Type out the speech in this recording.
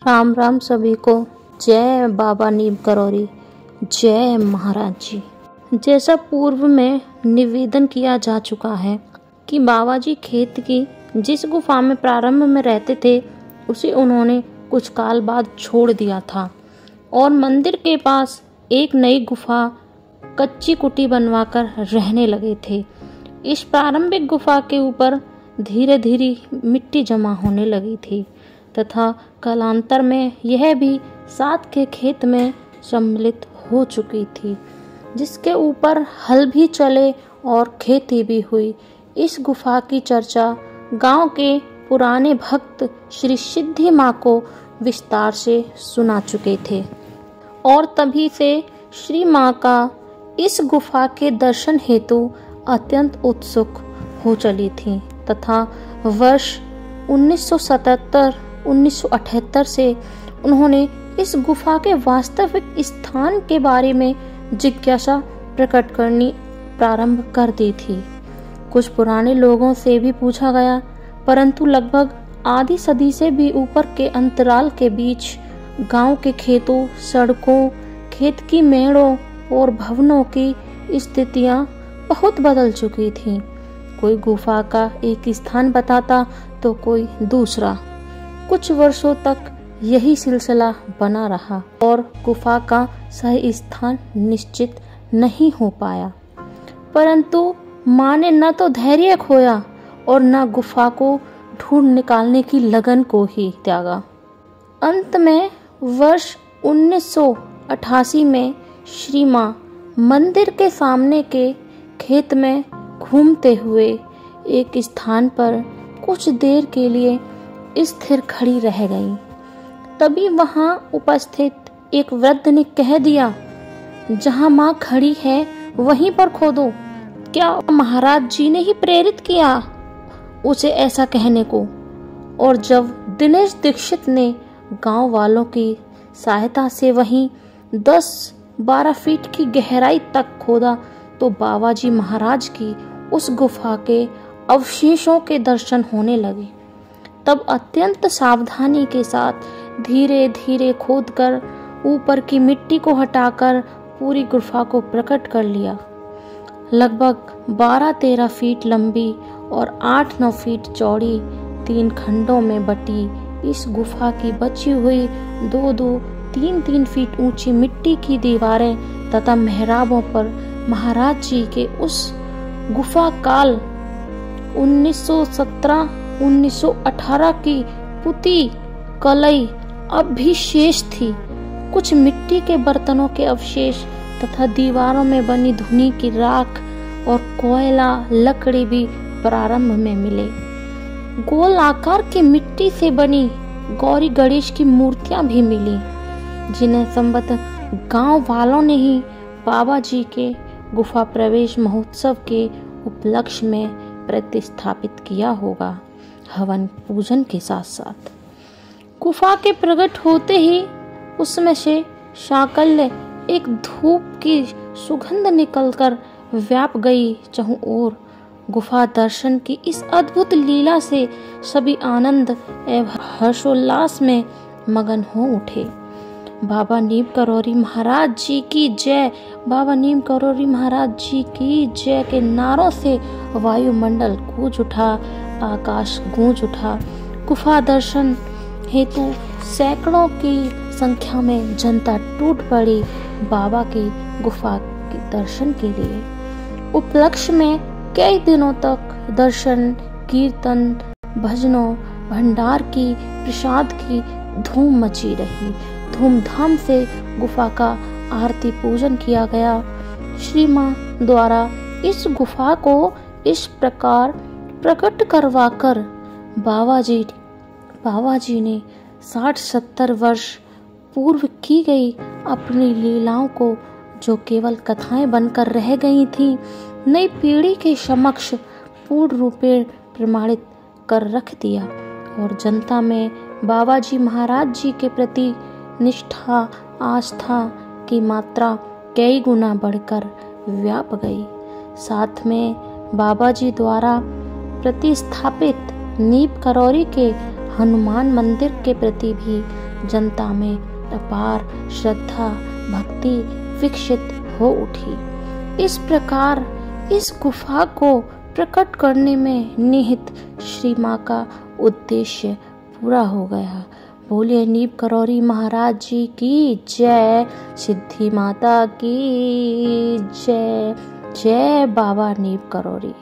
राम राम सभी को। जय बाबा नीम करौरी, जय महाराज जी। जैसा पूर्व में निवेदन किया जा चुका है कि बाबा जी खेत की जिस गुफा में प्रारंभ में रहते थे उसे उन्होंने कुछ काल बाद छोड़ दिया था और मंदिर के पास एक नई गुफा कच्ची कुटी बनवाकर रहने लगे थे। इस प्रारंभिक गुफा के ऊपर धीरे धीरे मिट्टी जमा होने लगी थी तथा कालांतर में यह भी साथ के खेत में सम्मिलित हो चुकी थी, जिसके ऊपर हल भी चले और खेती भी हुई। इस गुफा की चर्चा गांव के पुराने भक्त श्री सिद्धि माँ को विस्तार से सुना चुके थे और तभी से श्री माँ का इस गुफा के दर्शन हेतु अत्यंत उत्सुक हो चली थी तथा वर्ष 1977-1978 से उन्होंने इस गुफा के वास्तविक स्थान के बारे में जिज्ञासा प्रकट करनी प्रारंभ कर दी थी। कुछ पुराने लोगों से भी पूछा गया, परंतु लगभग आधी सदी से भी ऊपर के अंतराल के बीच गांव के खेतों, सड़कों, खेत की मेड़ों और भवनों की स्थितियां बहुत बदल चुकी थीं। कोई गुफा का एक स्थान बताता तो कोई दूसरा। कुछ वर्षों तक यही सिलसिला बना रहा और गुफा का सही स्थान निश्चित नहीं हो पाया, परंतु माँ ने न तो धैर्य खोया और न गुफा को ढूंढ निकालने की लगन को ही त्यागा। अंत में वर्ष 1988 में श्री माँ मंदिर के सामने के खेत में घूमते हुए एक स्थान पर कुछ देर के लिए स्थिर खड़ी रह गईं। तभी वहां उपस्थित एक वृद्ध ने कह दिया, जहां माँ खड़ी है वहीं पर खोदो। क्या महाराज जी ने ही प्रेरित किया उसे ऐसा कहने को? और जब दिनेश दीक्षित ने गांव वालों की सहायता से वहीं 10-12 फीट की गहराई तक खोदा तो बाबा जी महाराज की उस गुफा के अवशेषों के दर्शन होने लगे। तब अत्यंत सावधानी के साथ धीरे धीरे खोदकर ऊपर की मिट्टी को हटाकर पूरी गुफा को प्रकट कर लिया। लगभग 12-13 फीट लंबी और 8-9 फीट चौड़ी 3 खंडों में बटी इस गुफा की बची हुई 2-2, 3-3 फीट ऊंची मिट्टी की दीवारें तथा मेहराबों पर महाराज जी के उस गुफा काल 1917-1918 की पुती कलई अब भी शेष थी। कुछ मिट्टी के बर्तनों के अवशेष तथा दीवारों में बनी धुनी की राख और कोयला लकड़ी भी प्रारंभ में मिले। गोल आकार की मिट्टी से बनी गौरी गणेश की मूर्तियां भी मिली, जिन्हें संबद्ध गांव वालों ने ही बाबा जी के गुफा प्रवेश महोत्सव के उपलक्ष्य में प्रतिस्थापित किया होगा, हवन पूजन के साथ साथ। गुफा के प्रकट होते ही उसमें से शाकल्य एक धूप की सुगंध निकलकर व्याप गई चारों ओर। गुफा दर्शन की इस अद्भुत लीला से सभी आनंद एवं हर्षोल्लास में मगन हो उठे। बाबा नीम करौरी महाराज जी की जय, बाबा नीम करौरी महाराज जी की जय के नारों से वायुमंडल गूंज उठा, आकाश गूंज उठा। गुफा दर्शन हेतु सैकड़ों की संख्या में जनता टूट पड़ी बाबा की गुफा के दर्शन के लिए। उपलक्ष्य में कई दिनों तक दर्शन, कीर्तन, भजनों, भंडार की, प्रसाद की धूम मची रही। धूमधाम से गुफा का आरती पूजन किया गया। श्री माँ द्वारा इस गुफा को इस प्रकार प्रकट करवाकर बाबा जी ने 60-70 वर्ष पूर्व की गई अपनी लीलाओं को, जो केवल कथाएं बनकर रह गई थी, नई पीढ़ी के समक्ष पूर्ण रूपे प्रमाणित कर रख दिया और जनता में बाबा जी महाराज जी के प्रति निष्ठा, आस्था की मात्रा कई गुना बढ़कर व्याप गई। साथ में बाबा जी द्वारा प्रतिस्थापित नीम करौरी के हनुमान मंदिर के प्रति भी जनता में अपार श्रद्धा भक्ति विकसित हो उठी। इस प्रकार इस गुफा को प्रकट करने में निहित श्री माँ का उद्देश्य पूरा हो गया। बोलिए नीम करौरी महाराज जी की जय, सिद्धि माता की जय। जय बाबा नीम करौरी।